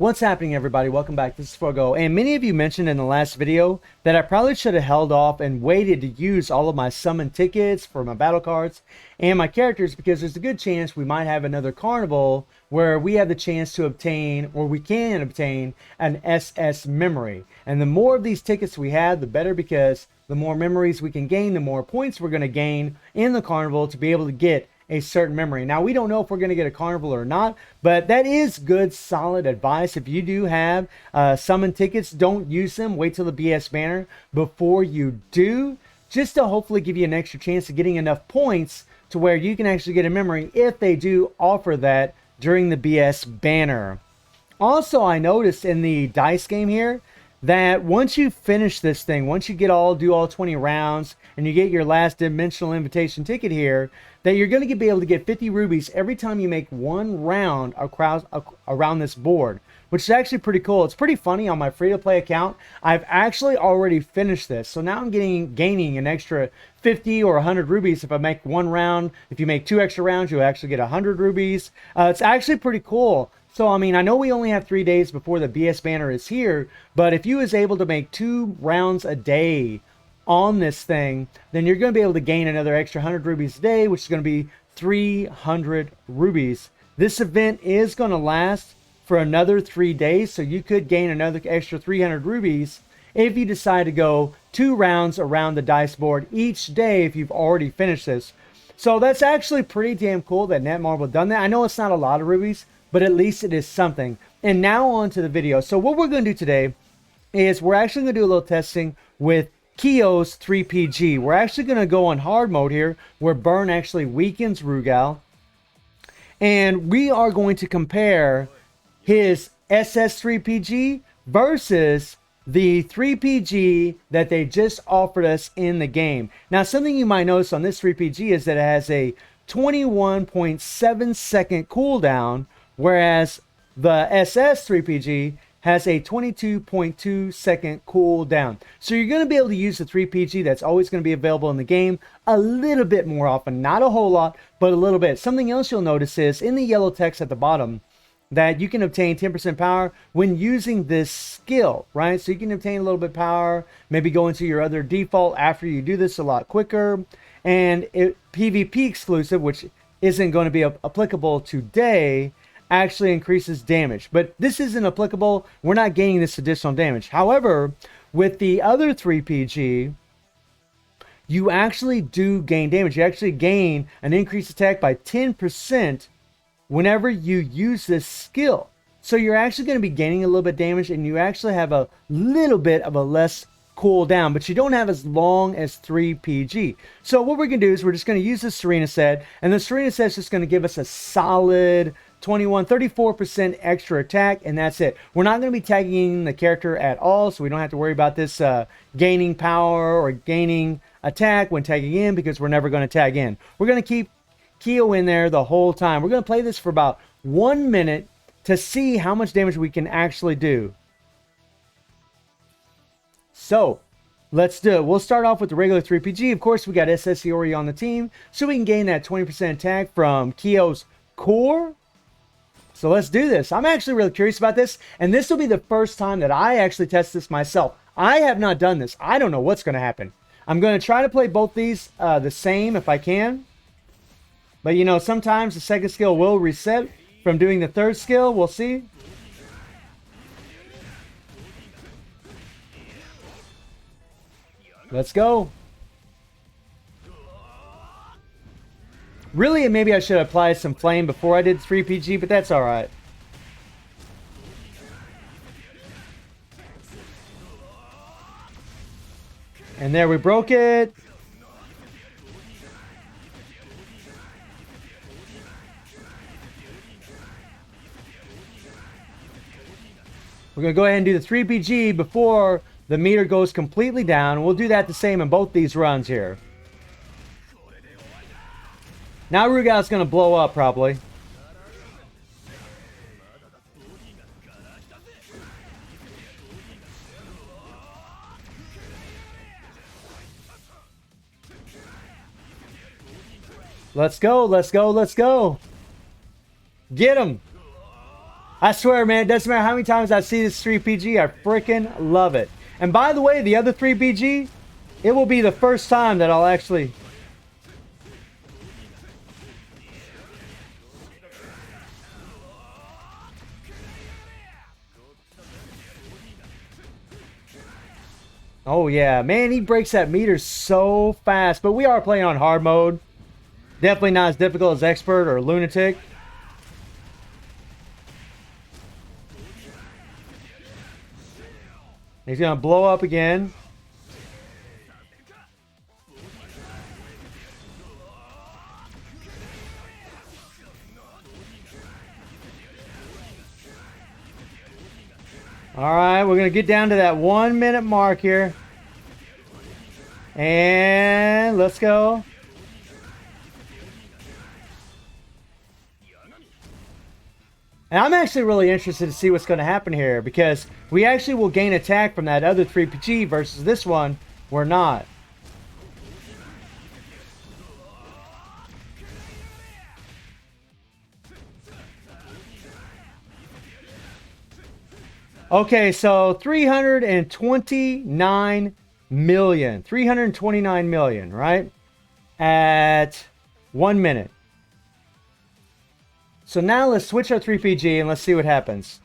What's happening, everybody? Welcome back. This is Forgo, and many of you mentioned in the last video that I probably should have held off and waited to use all of my summon tickets for my battle cards and my characters, because there's a good chance we might have another carnival where we have the chance to obtain, or we can obtain, an SS memory. And the more of these tickets we have, the better, because the more memories we can gain, the more points we're going to gain in the carnival to be able to get a certain memory. Now, we don't know if we're going to get a carnival or not, but that is good, solid advice. If you do have summon tickets, don't use them. Wait till the BS banner before you do, just to hopefully give you an extra chance of getting enough points to where you can actually get a memory if they do offer that during the BS banner. Also, I noticed in the dice game here that once you finish this thing, once you do all 20 rounds and you get your last dimensional invitation ticket here, that you're going to be able to get 50 rubies every time you make one round across around this board, which is actually pretty cool. It's pretty funny. On my free-to-play account, I've actually already finished this, so now I'm gaining an extra 50 or 100 rubies if I make one round. If you make 2 extra rounds, you'll actually get 100 rubies. It's actually pretty cool. So, I mean, I know we only have 3 days before the BS banner is here, but if you was able to make 2 rounds a day on this thing, then you're going to be able to gain another extra 100 rubies a day, which is going to be 300 rubies. This event is going to last for another 3 days, so you could gain another extra 300 rubies if you decide to go 2 rounds around the dice board each day if you've already finished this. So that's actually pretty damn cool that Netmarble done that. I know it's not a lot of rubies, but at least it is something. And now on to the video. So what we're going to do today is we're actually going to do a little testing with Kyo's 3PG. We're actually going to go on hard mode here, where Burn actually weakens Rugal. And we are going to compare his SS 3PG versus the 3PG that they just offered us in the game. Now, something you might notice on this 3PG is that it has a 21.7 second cooldown, whereas the SS 3PG has a 22.2 second cooldown. So you're going to be able to use the 3PG that's always going to be available in the game a little bit more often. Not a whole lot, but a little bit. Something else you'll notice is in the yellow text at the bottom that you can obtain 10% power when using this skill, right? So you can obtain a little bit of power, maybe go into your other default after you do this a lot quicker. And PvP exclusive, which isn't going to be applicable today, actually increases damage. But this isn't applicable. We're not gaining this additional damage. However, with the other 3PG, you actually do gain damage. You actually gain an increased attack by 10% whenever you use this skill. So you're actually going to be gaining a little bit of damage, and you actually have a little bit of a less cooldown, but you don't have as long as 3PG. So what we're going to do is we're just going to use the Serena set, and the Serena set is just going to give us a solid 34% extra attack, and that's it. We're not going to be tagging the character at all, so we don't have to worry about this gaining power or gaining attack when tagging in, because we're never going to tag in. We're going to keep Kyo in there the whole time. We're going to play this for about 1 minute to see how much damage we can actually do. So let's do it. We'll start off with the regular 3PG. Of course, we got SS Iori on the team, so we can gain that 20% attack from Kyo's core. So let's do this. I'm actually really curious about this, and this will be the first time that I actually test this myself. I have not done this. I don't know what's going to happen. I'm going to try to play both these the same if I can. But, you know, sometimes the second skill will reset from doing the third skill. We'll see. Let's go. Really, maybe I should apply some flame before I did 3PG, but that's alright. And there, we broke it. We're going to go ahead and do the 3PG before the meter goes completely down. We'll do that the same in both these runs here. Now Rugal's going to blow up, probably. Let's go, let's go, let's go. Get him. I swear, man, it doesn't matter how many times I see this 3PG, I freaking love it. And by the way, the other 3PG, it will be the first time that I'll actually... Oh yeah, man, he breaks that meter so fast. But we are playing on hard mode. Definitely not as difficult as Expert or Lunatic. He's gonna blow up again. Alright, we're gonna get down to that 1 minute mark here. And let's go. And I'm actually really interested to see what's going to happen here, because we actually will gain attack from that other 3PG versus this one, we're not. Okay, so 329 million. 329 million, right? At 1 minute. So now let's switch our 3PG and let's see what happens.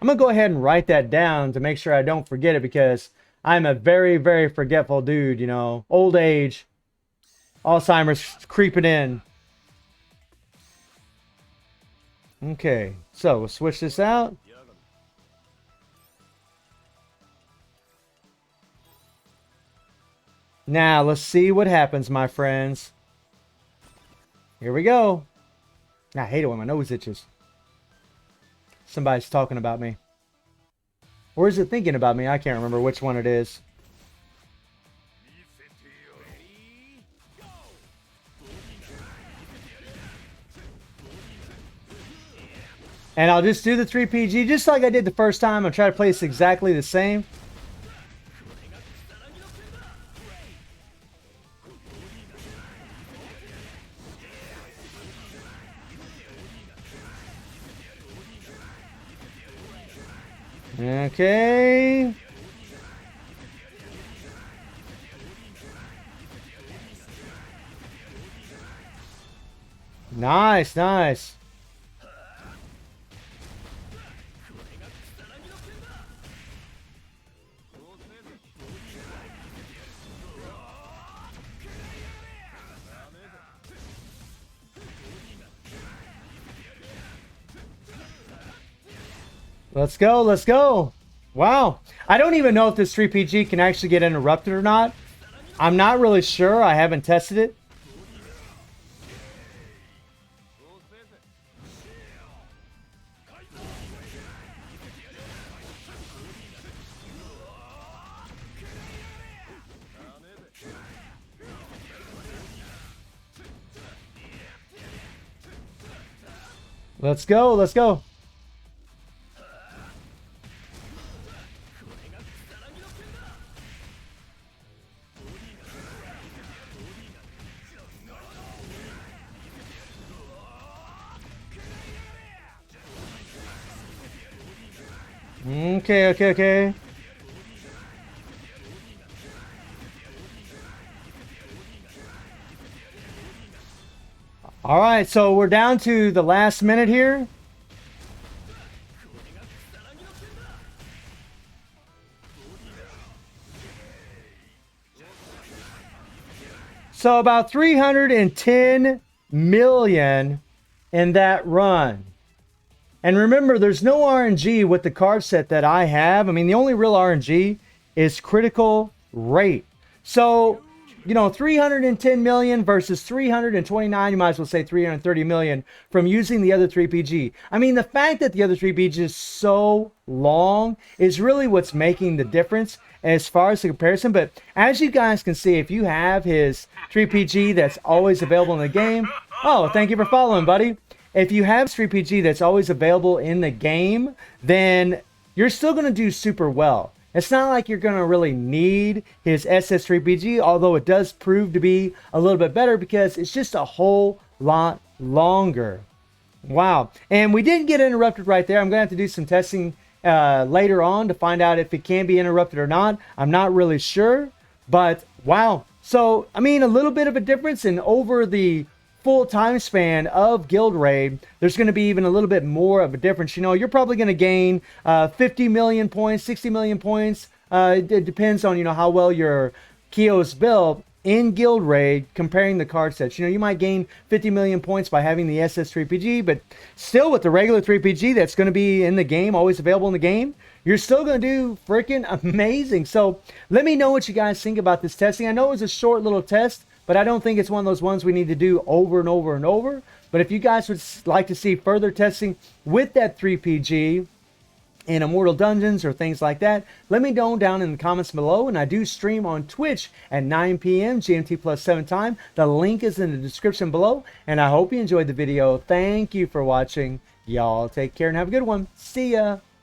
I'm going to go ahead and write that down to make sure I don't forget it, because I'm a very, very forgetful dude, you know. Old age. Alzheimer's creeping in. Okay, so we'll switch this out. Now, let's see what happens, my friends. Here we go. I hate it when my nose itches. Somebody's talking about me. Or is it thinking about me? I can't remember which one it is. And I'll just do the 3PG just like I did the first time. I'll try to place exactly the same. Okay. Nice, nice. Let's go, let's go. Wow. I don't even know if this 3PG can actually get interrupted or not. I'm not really sure. I haven't tested it. Let's go, let's go. Okay, okay, okay. All right, so we're down to the last minute here. So about 310 million in that run. And remember, there's no RNG with the card set that I have. I mean, the only real RNG is critical rate. So, you know, 310 million versus 329, you might as well say 330 million from using the other 3PG. I mean, the fact that the other 3PG is so long is really what's making the difference as far as the comparison. But as you guys can see, if you have his 3PG that's always available in the game, oh, thank you for following, buddy. If you have 3PG that's always available in the game, then you're still going to do super well. It's not like you're going to really need his SS3PG, although it does prove to be a little bit better because it's just a whole lot longer. Wow. And we didn't get interrupted right there. I'm going to have to do some testing later on to find out if it can be interrupted or not. I'm not really sure, but wow. So, I mean, a little bit of a difference, and over the full time span of Guild Raid, there's going to be even a little bit more of a difference. You know, you're probably going to gain 50 million points, 60 million points. It depends on, you know, how well your Kio's built in Guild Raid, comparing the card sets. You know, you might gain 50 million points by having the SS3PG, but still with the regular 3PG that's going to be in the game, always available in the game, you're still going to do freaking amazing. So let me know what you guys think about this testing. I know it was a short little test, but I don't think it's one of those ones we need to do over and over and over. But if you guys would like to see further testing with that 3PG in Immortal Dungeons or things like that, let me know down in the comments below. And I do stream on Twitch at 9 p.m. GMT plus 7 time. The link is in the description below. And I hope you enjoyed the video. Thank you for watching. Y'all take care and have a good one. See ya.